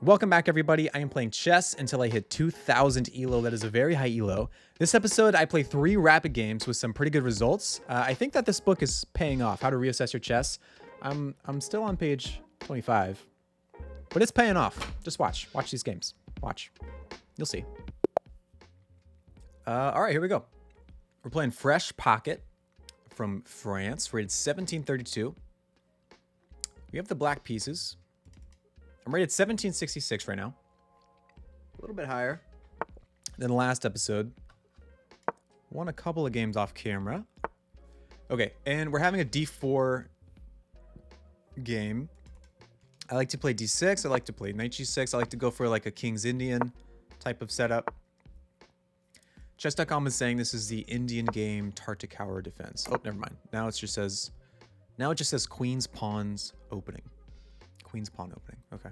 Welcome back, everybody. I am playing chess until I hit 2,000 ELO. That is a very high ELO. This episode, I play 3 rapid games with some pretty good results. I think that this book is paying off. How to reassess your chess. I'm still on page 25, but it's paying off. Just watch. Watch these games. Watch. You'll see. All right, here we go. We're playing Fresh Pocket from France, rated 1732. We have the black pieces. I'm rated 1766 right now. A little bit higher than the last episode. Won a couple of games off camera. Okay, and we're having a d4 game. I like to play d6. I like to play knight g6. I like to go for like a King's Indian type of setup. Chess.com is saying this is the Indian game Tartakower defense. Oh, never mind. Now it just says Queen's Pawns opening. Queen's Pawn opening. Okay.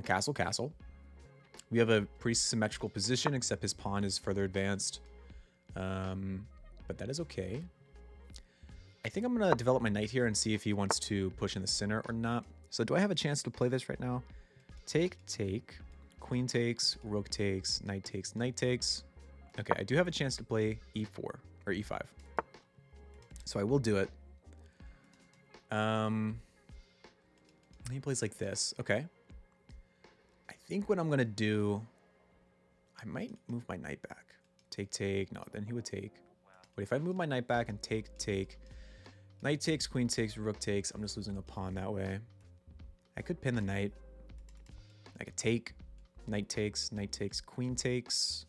Castle, castle. We have a pretty symmetrical position, except his pawn is further advanced. But that is okay. I think I'm going to develop my knight here and see if he wants to push in the center or not. So do I have a chance to play this right now? Take, take. Queen takes, rook takes, knight takes, knight takes. Okay, I do have a chance to play e4 or e5. So I will do it. He plays like this. Okay. I think what I'm going to do, I might move my knight back. Take, take. No, then he would take. But if I move my knight back and take, take, knight takes, queen takes, rook takes, I'm just losing a pawn that way. I could pin the knight. I could take, knight takes, queen takes.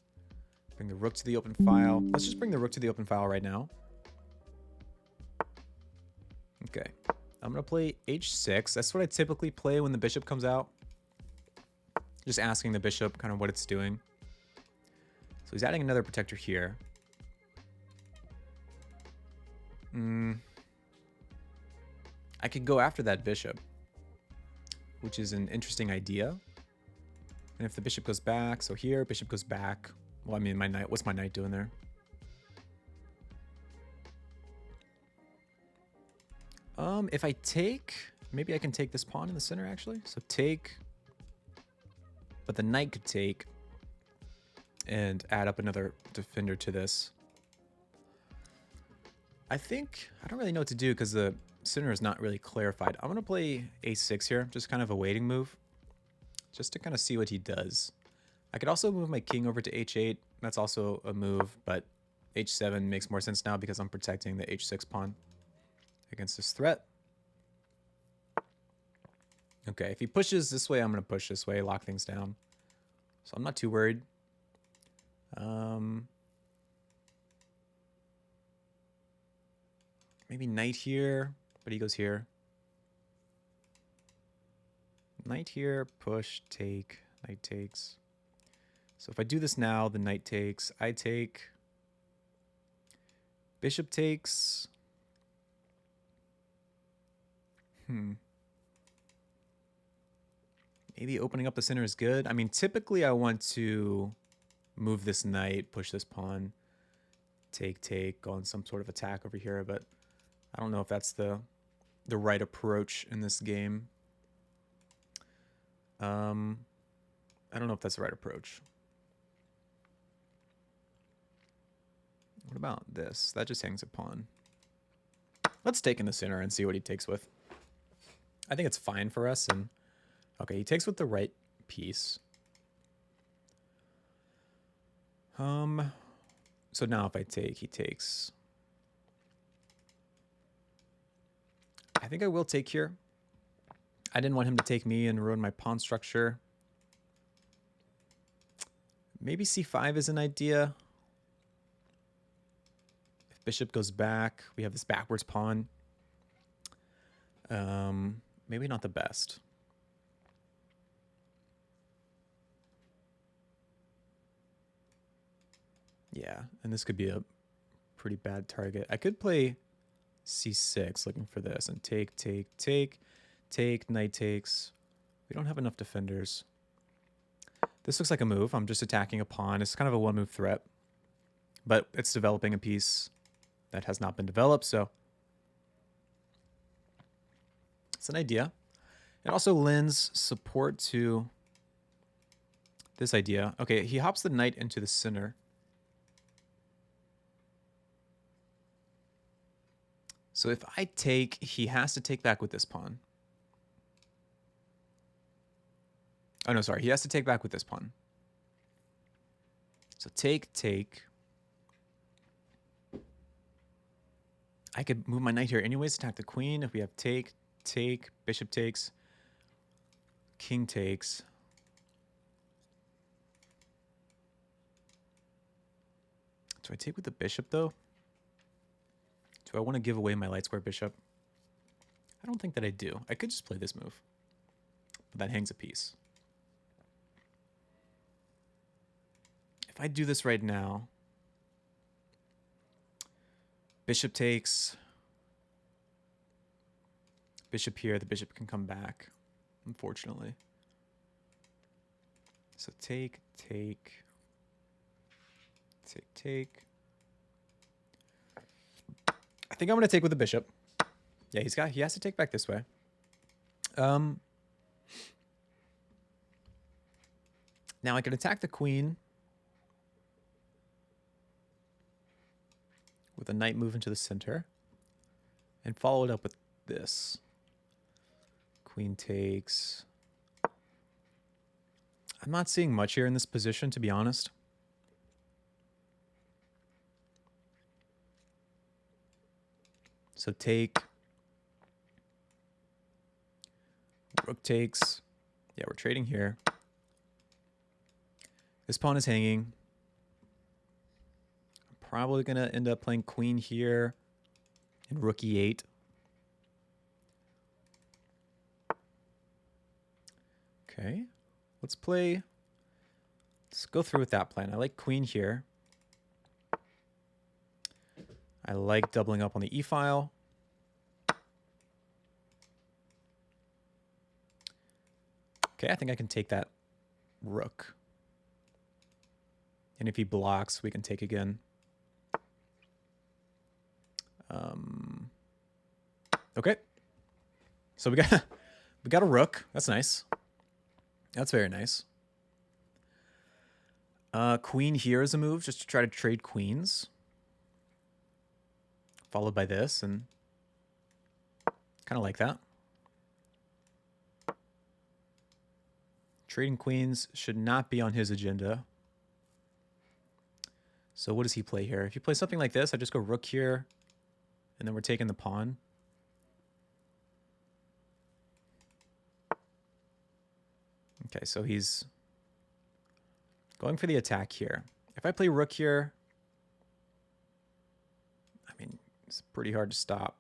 Bring the rook to the open file. Let's just bring the rook to the open file right now. Okay. I'm going to play h6. That's what I typically play when the bishop comes out. Just asking the bishop kind of what it's doing. So he's adding another protector here. I could go after that bishop, which is an interesting idea. And if the bishop goes back, so here, bishop goes back. Well, I mean, my knight, what's my knight doing there? If I take, maybe I can take this pawn in the center, actually. So take, but the knight could take and add up another defender to this. I don't really know what to do because the center is not really clarified. I'm going to play a6 here, just kind of a waiting move, just to kind of see what he does. I could also move my king over to h8. That's also a move, but h7 makes more sense now because I'm protecting the h6 pawn against this threat. Okay, if he pushes this way, I'm going to push this way, lock things down. So I'm not too worried. Maybe knight here, but he goes here. Knight here, push, take, knight takes. So if I do this now, the knight takes, I take. Bishop takes. Maybe opening up the center is good. I mean, typically I want to move this knight, push this pawn, take, take, go on some sort of attack over here, but I don't know if that's the right approach in this game. I don't know if that's the right approach. What about this? That just hangs a pawn. Let's take in the center and see what he takes with. I think it's fine for us. And okay, he takes with the right piece. So now if I take, he takes. I think I will take here. I didn't want him to take me and ruin my pawn structure. Maybe c5 is an idea. If bishop goes back, we have this backwards pawn. Maybe not the best. Yeah, and this could be a pretty bad target. I could play c6 looking for this and take, take, take, take, knight takes. We don't have enough defenders. This looks like a move. I'm just attacking a pawn. It's kind of a one-move threat, but it's developing a piece that has not been developed, so it's an idea. It also lends support to this idea. Okay, he hops the knight into the center. So if I take, he has to take back with this pawn. Oh, no, sorry. He has to take back with this pawn. So take, take. I could move my knight here anyways, attack the queen. If we have take, take, bishop takes, king takes. Do I take with the bishop, though? Do I want to give away my light square bishop? I don't think that I do. I could just play this move. But that hangs a piece. If I do this right now, bishop takes, bishop here, the bishop can come back, unfortunately. So take, take, take, take. I think I'm going to take with the bishop. Yeah, he has to take back this way. Now I can attack the queen with a knight move into the center and follow it up with this. Queen takes. I'm not seeing much here in this position, to be honest. So take. Rook takes. Yeah, we're trading here. This pawn is hanging. I'm probably going to end up playing queen here and rook e8. Okay, let's go through with that plan. I like queen here. I like doubling up on the e-file. Okay, I think I can take that rook. And if he blocks, we can take again. Okay. So we got a rook. That's nice. That's very nice. Queen here is a move just to try to trade queens. Followed by this, and kind of like that. Trading queens should not be on his agenda. So what does he play here? If you play something like this, I just go rook here, and then we're taking the pawn. Okay, so he's going for the attack here. If I play rook here, I mean, it's pretty hard to stop.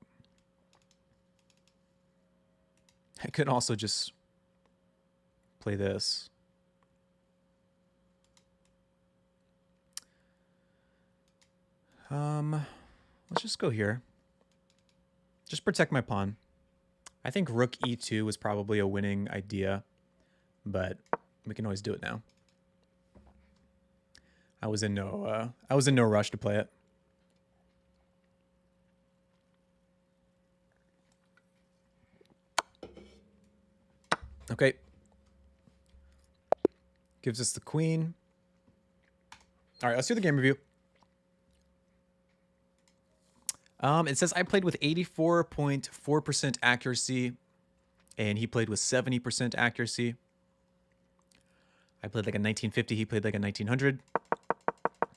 I could also just play this. Let's just go here. Just protect my pawn. I think rook e2 was probably a winning idea, but we can always do it now. I was in no rush to play it. Okay. Gives us the queen. All right, let's do the game review. It says I played with 84.4% accuracy, and he played with 70% accuracy. I played like a 1950. He played like a 1900.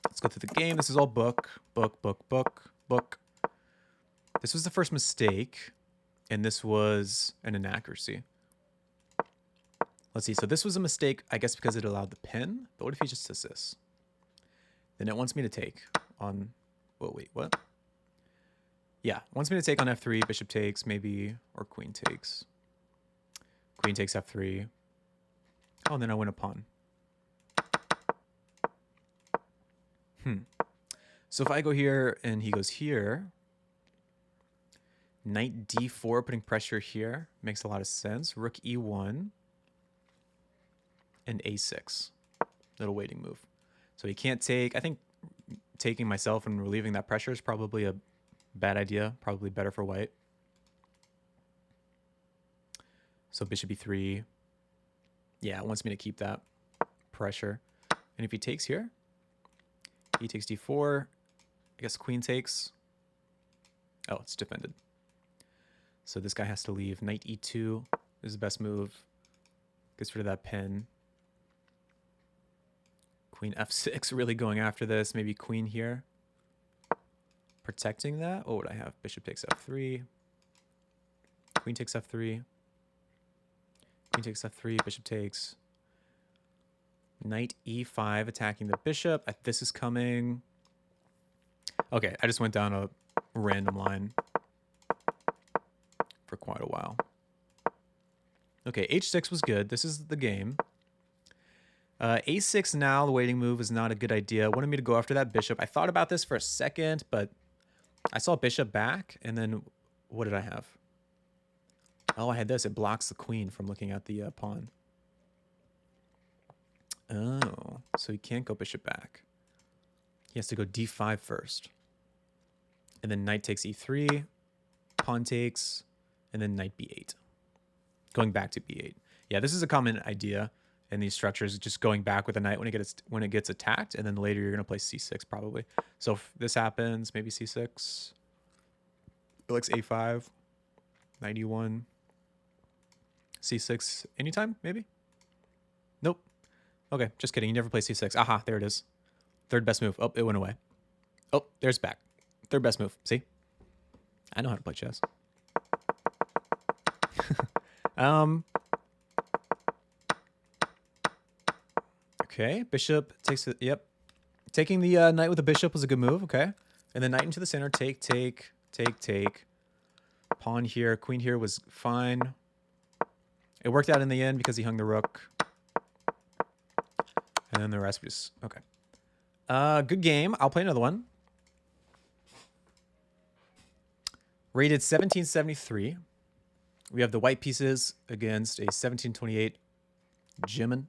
Let's go through the game. This is all book. This was the first mistake, and this was an inaccuracy. Let's see. So this was a mistake, I guess, because it allowed the pin. But what if he just does this? Then it wants me to take on... Oh, wait, what? Yeah, it wants me to take on f3, bishop takes, maybe, or queen takes. Queen takes f3. Oh, and then I win a pawn. So if I go here and he goes here, knight d4, putting pressure here, makes a lot of sense. Rook e1 and a6, little waiting move. So he can't take. I think taking myself and relieving that pressure is probably a bad idea, probably better for white. So bishop e3. Yeah, it wants me to keep that pressure. And if he takes here, he takes d4. I guess queen takes. Oh, it's defended. So this guy has to leave. Knight e2 is the best move. Gets rid of that pin. Queen f6, really going after this. Maybe queen here. Protecting that. What would I have? Bishop takes f3. Queen takes f3. Queen takes f3. Bishop takes. Knight e5 attacking the bishop. This is coming. Okay, I just went down a random line for quite a while. Okay, h6 was good. This is the game. a6 now, the waiting move is not a good idea. Wanted me to go after that bishop. I thought about this for a second, but I saw bishop back, and then what did I have? Oh, I had this. It blocks the queen from looking at the pawn. Oh, so he can't go bishop back. He has to go d5 first. And then knight takes e3, pawn takes, and then knight b8. Going back to b8. Yeah, this is a common idea in these structures, just going back with a knight when it gets attacked, and then later you're going to play c6 probably. So if this happens, maybe c6. Likes a5, knight e1, c6 anytime, maybe? Nope. Okay, just kidding. You never play c6. Aha, there it is. Third best move. Oh, it went away. Oh, there's back. Third best move. See? I know how to play chess. Okay, bishop takes it. Yep. Taking the knight with the bishop was a good move. Okay. And then knight into the center. Take, take, take, take. Pawn here. Queen here was fine. It worked out in the end because he hung the rook. And then the rest was... Okay. Good game. I'll play another one. Rated 1773. We have the white pieces against a 1728 Jimin.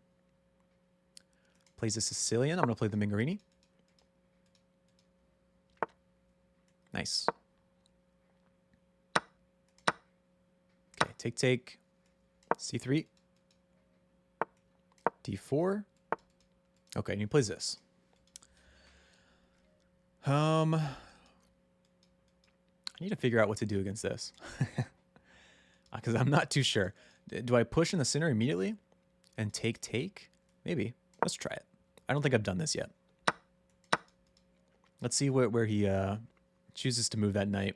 Plays a Sicilian. I'm going to play the Mingarini. Nice. Okay, take, take. C3. D4. Okay, and he plays this. I need to figure out what to do against this. Because I'm not too sure. Do I push in the center immediately and take, take? Maybe. Let's try it. I don't think I've done this yet. Let's see where he chooses to move that knight.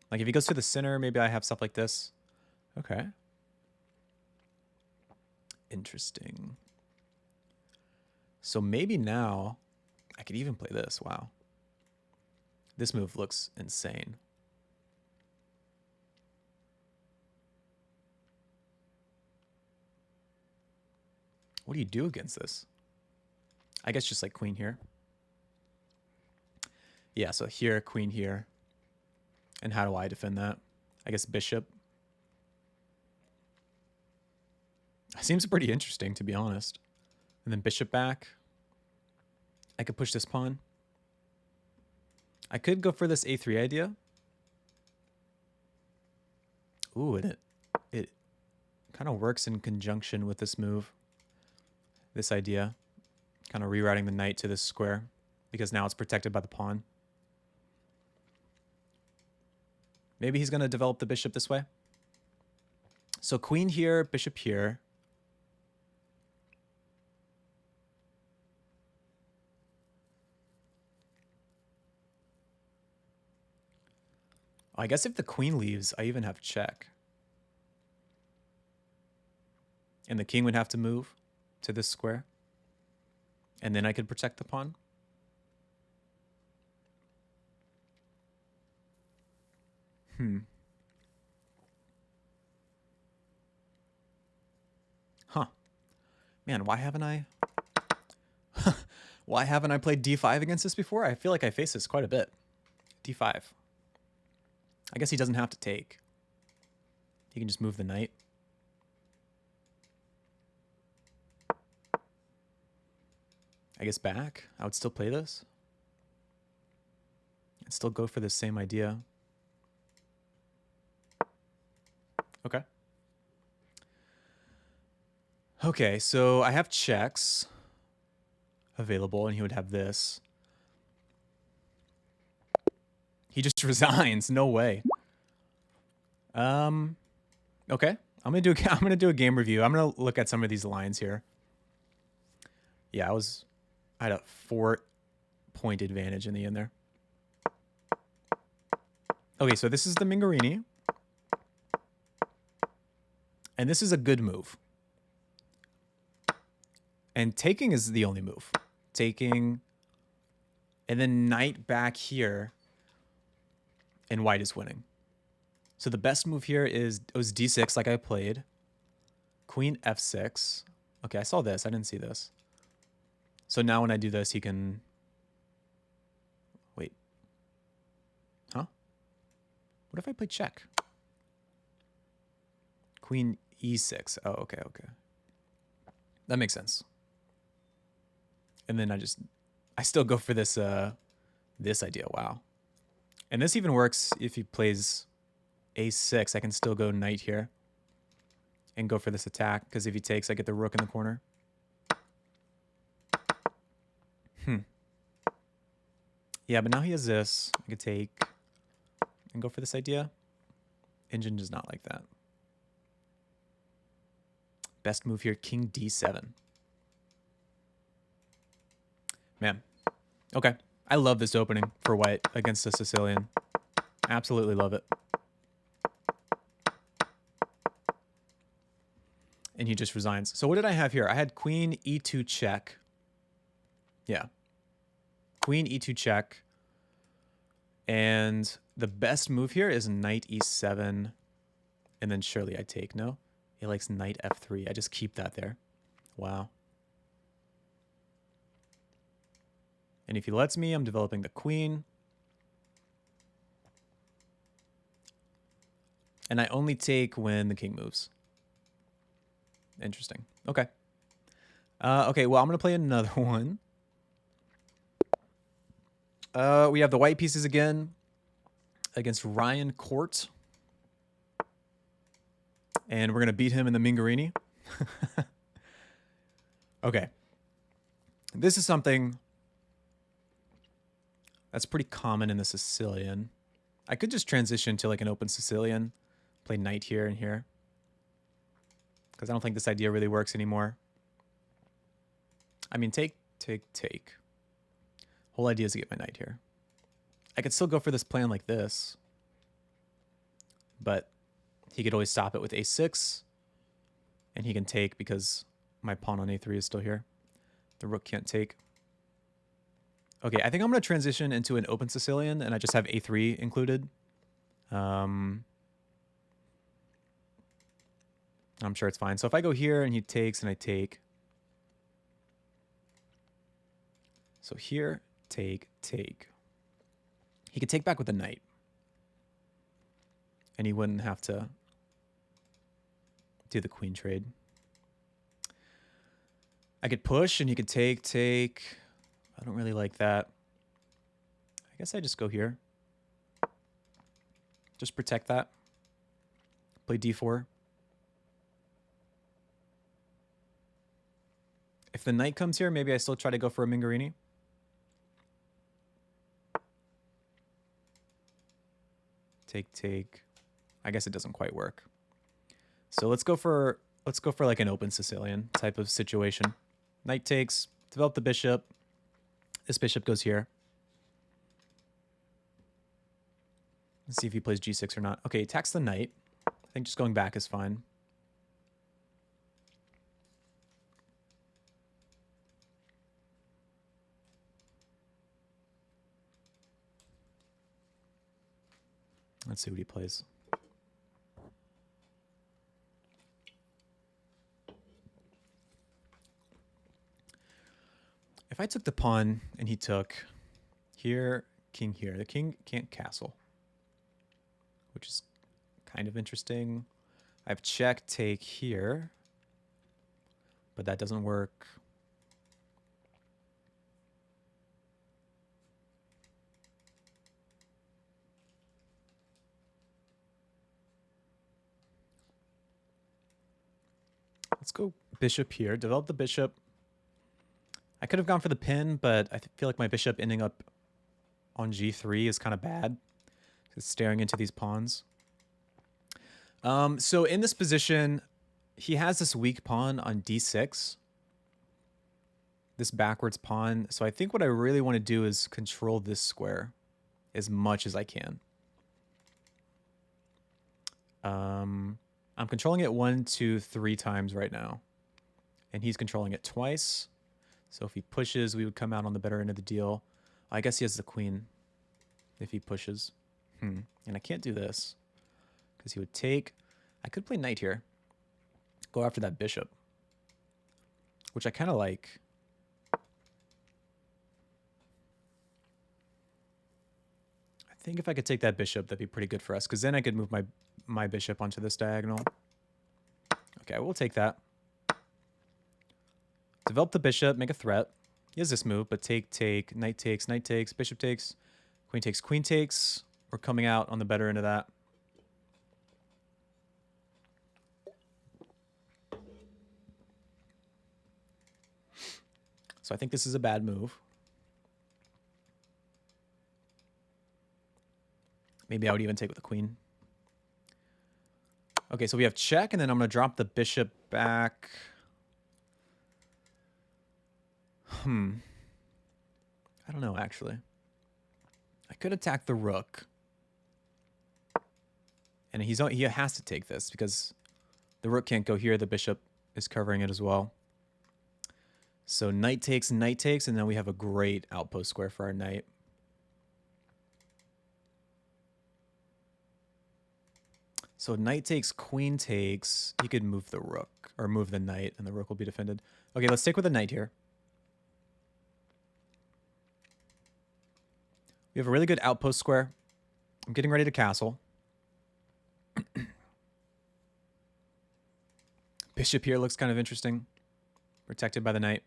Like if he goes to the center, maybe I have stuff like this. Okay. Interesting. So maybe now I could even play this. Wow. This move looks insane. What do you do against this? I guess just like queen here. Yeah, so here, queen here. And how do I defend that? I guess bishop. Seems pretty interesting, to be honest. And then bishop back. I could push this pawn. I could go for this a3 idea. Ooh, and it kind of works in conjunction with this move. This idea. Kind of rewriting the knight to this square. Because now it's protected by the pawn. Maybe he's going to develop the bishop this way. So queen here, bishop here. I guess if the queen leaves, I even have check. And the king would have to move to this square. And then I could protect the pawn. Huh. Man, why haven't I... Why haven't I played d5 against this before? I feel like I face this quite a bit. d5. I guess he doesn't have to take. He can just move the knight. I guess back. I would still play this. I'd still go for the same idea. Okay. Okay, so I have checks available, and he would have this. He just resigns. No way. Okay. I'm gonna do a game review. I'm gonna look at some of these lines here. Yeah, I had a 4-point advantage in the end there. Okay, so this is the Mingarini. And this is a good move. And taking is the only move. Taking, and then knight back here, and white is winning. So the best move here was d6 like I played. Queen f6. Okay, I saw this. I didn't see this. So now when I do this, he can... Wait. Huh? What if I play check? Queen e6. Oh, okay, okay. That makes sense. And then I still go for this this idea. Wow. And this even works if he plays a6. I can still go knight here and go for this attack, because if he takes, I get the rook in the corner. Yeah, but now he has this. I could take and go for this idea. Engine does not like that. Best move here, king d7. Man. Okay. I love this opening for white against the Sicilian. Absolutely love it. And he just resigns. So what did I have here? I had queen e2 check. Yeah. Queen e2 check. And the best move here is knight e7. And then surely I take. No? He likes knight f3. I just keep that there. Wow. And if he lets me, I'm developing the queen. And I only take when the king moves. Interesting. Okay. Okay, well, I'm going to play another one. We have the white pieces again against Ryan Court. And we're going to beat him in the Mingarini. Okay. This is something that's pretty common in the Sicilian. I could just transition to like an open Sicilian, play knight here and here, because I don't think this idea really works anymore. I mean, take. Whole idea is to get my knight here. I could still go for this plan like this, but he could always stop it with a6, and he can take because my pawn on a3 is still here. The rook can't take. Okay, I think I'm going to transition into an open Sicilian, and I just have a3 included. I'm sure it's fine. So if I go here and he takes and I take. So here, take. He could take back with the knight. And he wouldn't have to do the queen trade. I could push and he could take. I don't really like that. I guess I just go here. Just protect that. Play d4. If the knight comes here, maybe I still try to go for a Mingarini. Take. I guess it doesn't quite work. So let's go for like an open Sicilian type of situation. Knight takes, develop the bishop. This bishop goes here. Let's see if he plays g6 or not. Okay, he attacks the knight. I think just going back is fine. Let's see what he plays. If I took the pawn and he took here, king here, the king can't castle, which is kind of interesting. I have check, take here, but that doesn't work. Let's go bishop here. Develop the bishop. I could have gone for the pin, but I feel like my bishop ending up on g3 is kind of bad. It's staring into these pawns. So in this position, he has this weak pawn on d6. This backwards pawn. So I think what I really want to do is control this square as much as I can. I'm controlling it 1, 2, 3 times right now. And he's controlling it twice. So if he pushes, we would come out on the better end of the deal. I guess he has the queen if he pushes. And I can't do this because he would take. I could play knight here. Go after that bishop, which I kind of like. I think if I could take that bishop, that'd be pretty good for us, because then I could move my bishop onto this diagonal. Okay, we'll take that. Develop the bishop, make a threat. He has this move, but take, knight takes, bishop takes, queen takes. We're coming out on the better end of that. So I think this is a bad move. Maybe I would even take with the queen. Okay, so we have check, and then I'm going to drop the bishop back. I don't know, actually. I could attack the rook. And he has to take this because the rook can't go here. The bishop is covering it as well. So knight takes, and then we have a great outpost square for our knight. So knight takes, queen takes. He could move the rook, or move the knight, and the rook will be defended. Okay, let's stick with the knight here. We have a really good outpost square. I'm getting ready to castle. Bishop here looks kind of interesting. Protected by the knight.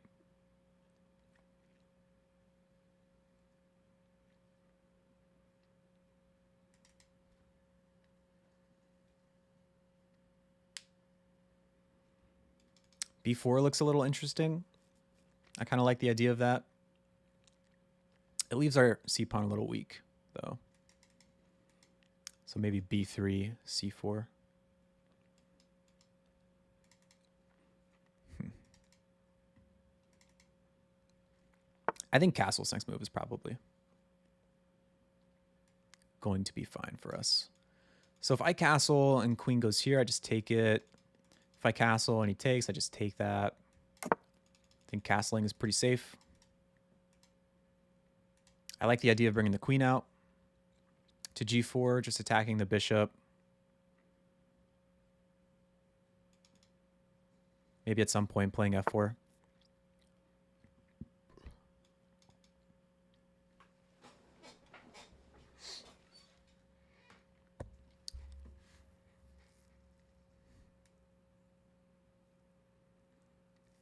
B4 looks a little interesting. I kind of like the idea of that. It leaves our c-pawn a little weak, though. So maybe b3, c4. I think castle's next move is probably going to be fine for us. So if I castle and queen goes here, I just take it. If I castle and he takes, I just take that. I think castling is pretty safe. I like the idea of bringing the queen out to g4, just attacking the bishop. Maybe at some point playing f4.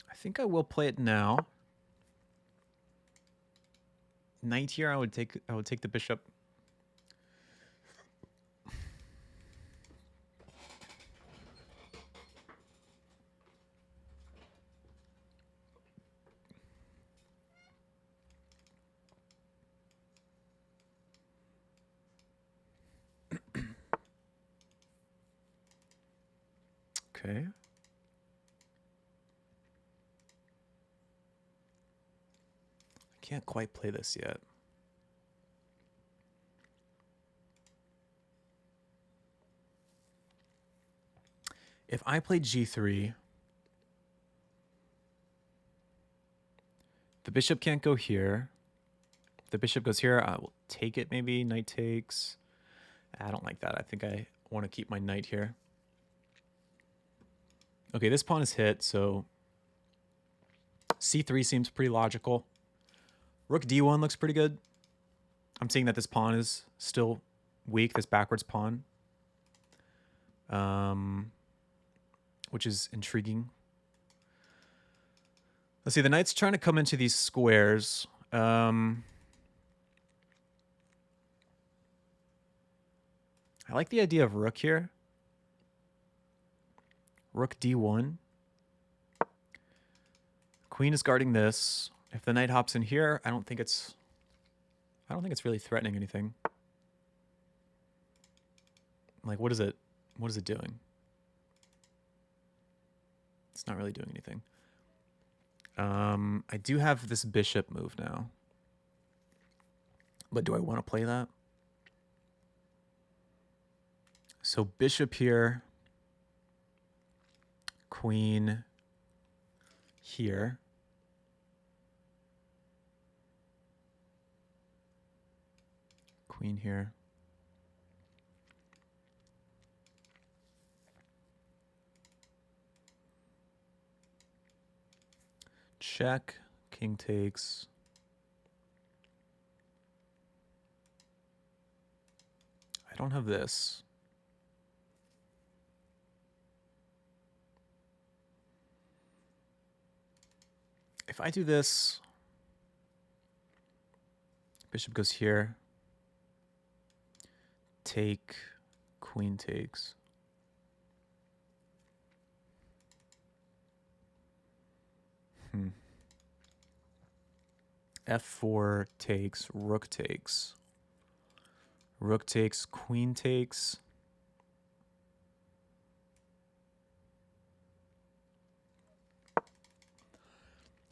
I think I will play it now. Knight here, I would take the bishop. Okay. I can't quite play this yet. If I play g3, the bishop can't go here. If the bishop goes here, I will take it maybe. Knight takes. I don't like that. I think I want to keep my knight here. Okay, this pawn is hit, so c3 seems pretty logical. Rook d1 looks pretty good. I'm seeing that this pawn is still weak, this backwards pawn. Which is intriguing. Let's see, the knight's trying to come into these squares. I like the idea of rook here. Rook d1. Queen is guarding this. If the knight hops in here, I don't think it's really threatening anything. Like, what is it doing? It's not really doing anything. I do have this bishop move now. But do I want to play that? So bishop here. Queen here. Queen here. Check. King takes. I don't have this. If I do this, bishop goes here. Take, queen takes. F4 takes, rook takes. Rook takes, queen takes.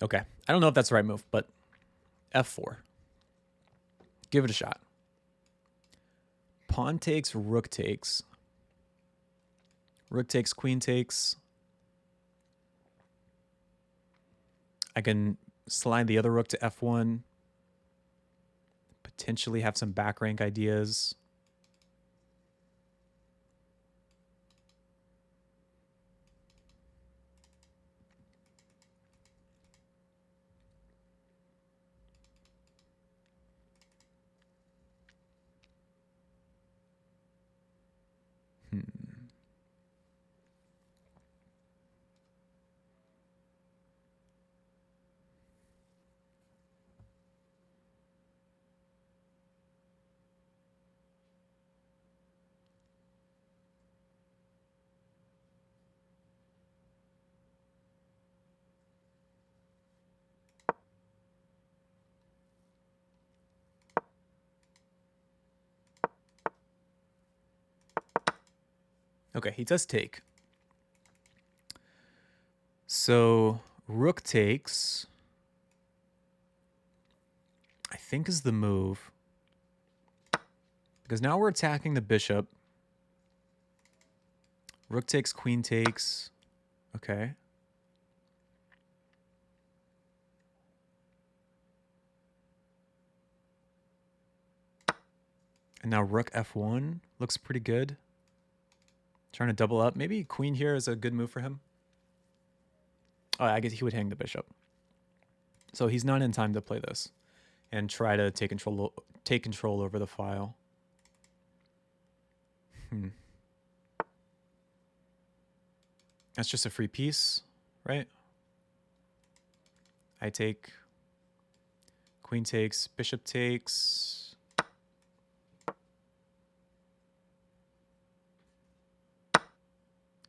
Okay, I don't know if that's the right move, but F4. Give it a shot. Pawn takes, rook takes. Rook takes, queen takes. I can slide the other rook to F1. Potentially have some back rank ideas. Okay, he does take. So rook takes, I think, is the move. Because now we're attacking the bishop. Rook takes, queen takes. Okay. And now rook F1 looks pretty good. Trying to double up. Maybe queen here is a good move for him. Oh, I guess he would hang the bishop. So he's not in time to play this and try to take control over the file. That's just a free piece, right? I take, queen takes, bishop takes.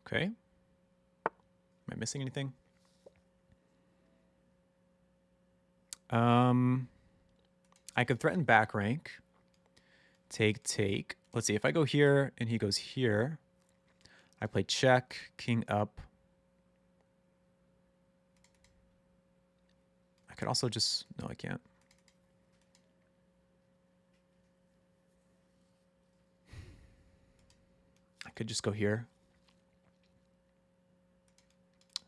Okay. Am I missing anything? I could threaten back rank. Take, take. Let's see, if I go here and he goes here, I play check, king up. I could also just, no, I can't. I could just go here.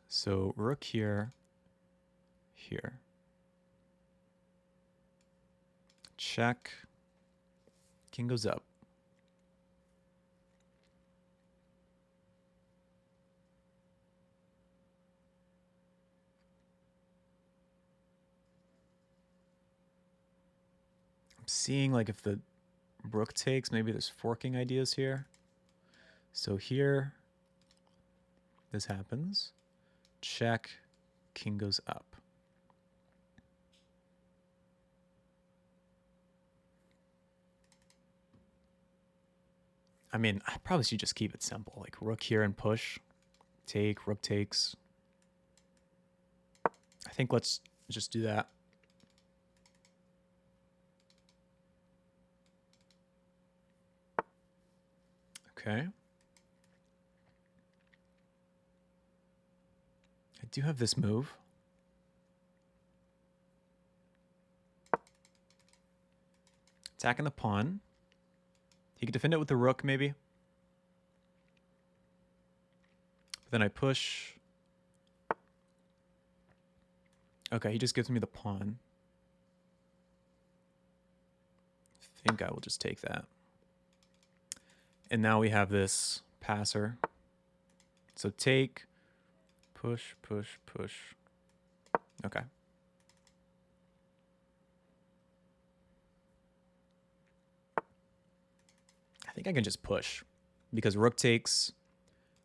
So rook here, here. Check. King goes up. I'm seeing like if the rook takes, maybe there's forking ideas here. So here, this happens. Check, king goes up. I mean, I probably should just keep it simple. Like rook here and push. Take, rook takes. I think let's just do that. Okay. I do have this move. Attacking the pawn. He could defend it with the rook, maybe. But then I push. Okay, he just gives me the pawn. I think I will just take that. And now we have this passer. So take, push, push, push. Okay. I think I can just push because rook takes,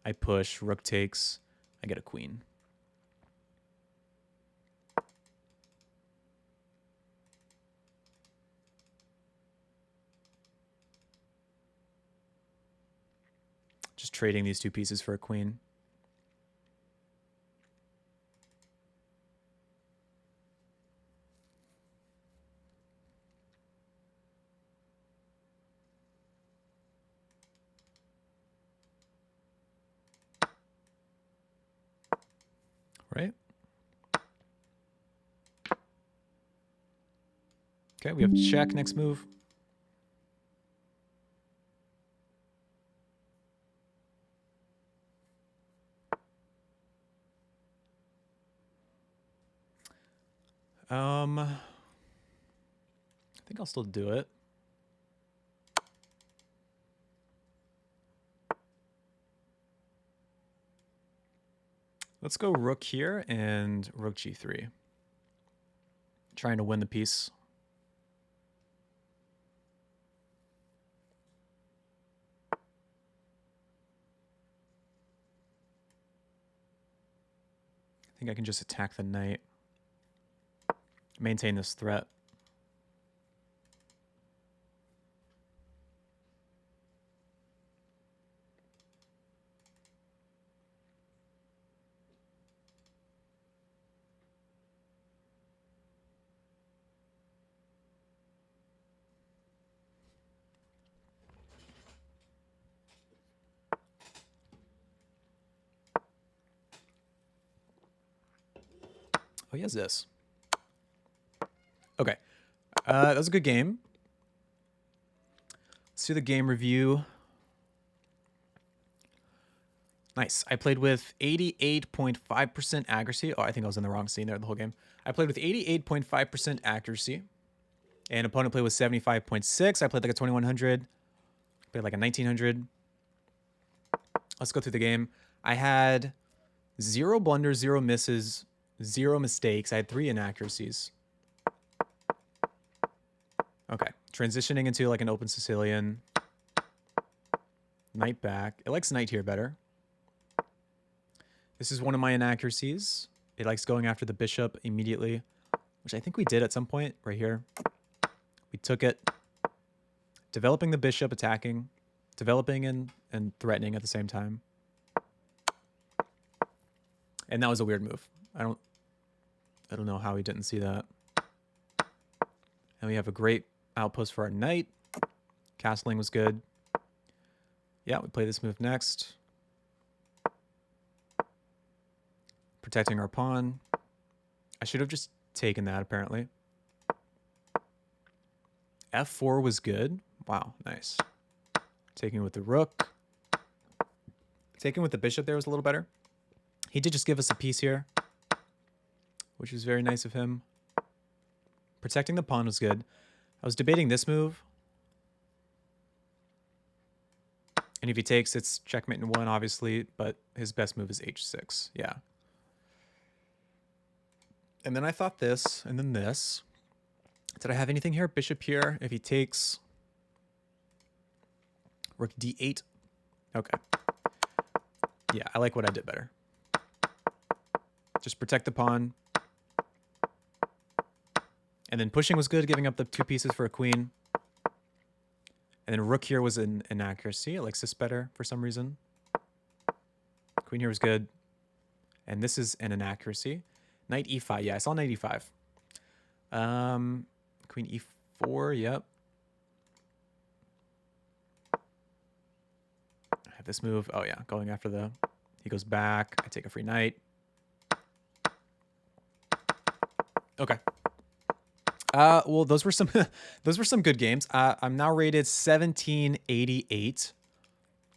I push, rook takes, I get a queen. Just trading these two pieces for a queen. Right? Okay, we have check next move. I think I'll still do it. Let's go rook here and rook g3. Trying to win the piece. I think I can just attack the knight. Maintain this threat. Oh, he has this. Okay. That was a good game. Let's do the game review. Nice. I played with 88.5% accuracy. Oh, I think I was in the wrong scene there the whole game. I played with 88.5% accuracy. And opponent played with 75.6. I played like a 2100. Played like a 1900. Let's go through the game. I had 0 blunders, 0 misses, 0 mistakes. I had 3 inaccuracies. Okay. Transitioning into like an open Sicilian. Knight back. It likes knight here better. This is one of my inaccuracies. It likes going after the bishop immediately, which I think we did at some point right here. We took it. Developing the bishop, attacking. Developing and threatening at the same time. And that was a weird move. I don't know how he didn't see that. And we have a great outpost for our knight. Castling was good. Yeah, we play this move next. Protecting our pawn. I should have just taken that, apparently. F4 was good. Wow, nice. Taking with the rook. Taking with the bishop there was a little better. He did just give us a piece here, which was very nice of him. Protecting the pawn was good. I was debating this move. And if he takes, it's checkmate in 1, obviously, but his best move is h6. Yeah. And then I thought this, and then this. Did I have anything here? Bishop here. If he takes, rook d8. Okay. Yeah, I like what I did better. Just protect the pawn. And then pushing was good, giving up the 2 pieces for a queen. And then rook here was an inaccuracy. It likes this better for some reason. Queen here was good. And this is an inaccuracy. Knight e5. Yeah, I saw knight e5. Queen e4. Yep. I have this move. Oh, yeah. Going after the... He goes back. I take a free knight. Okay. Well, those were some those were some good games. I'm now rated 1788.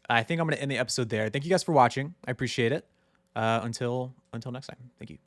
I think I'm going to end the episode there. Thank you guys for watching. I appreciate it. Until next time. Thank you.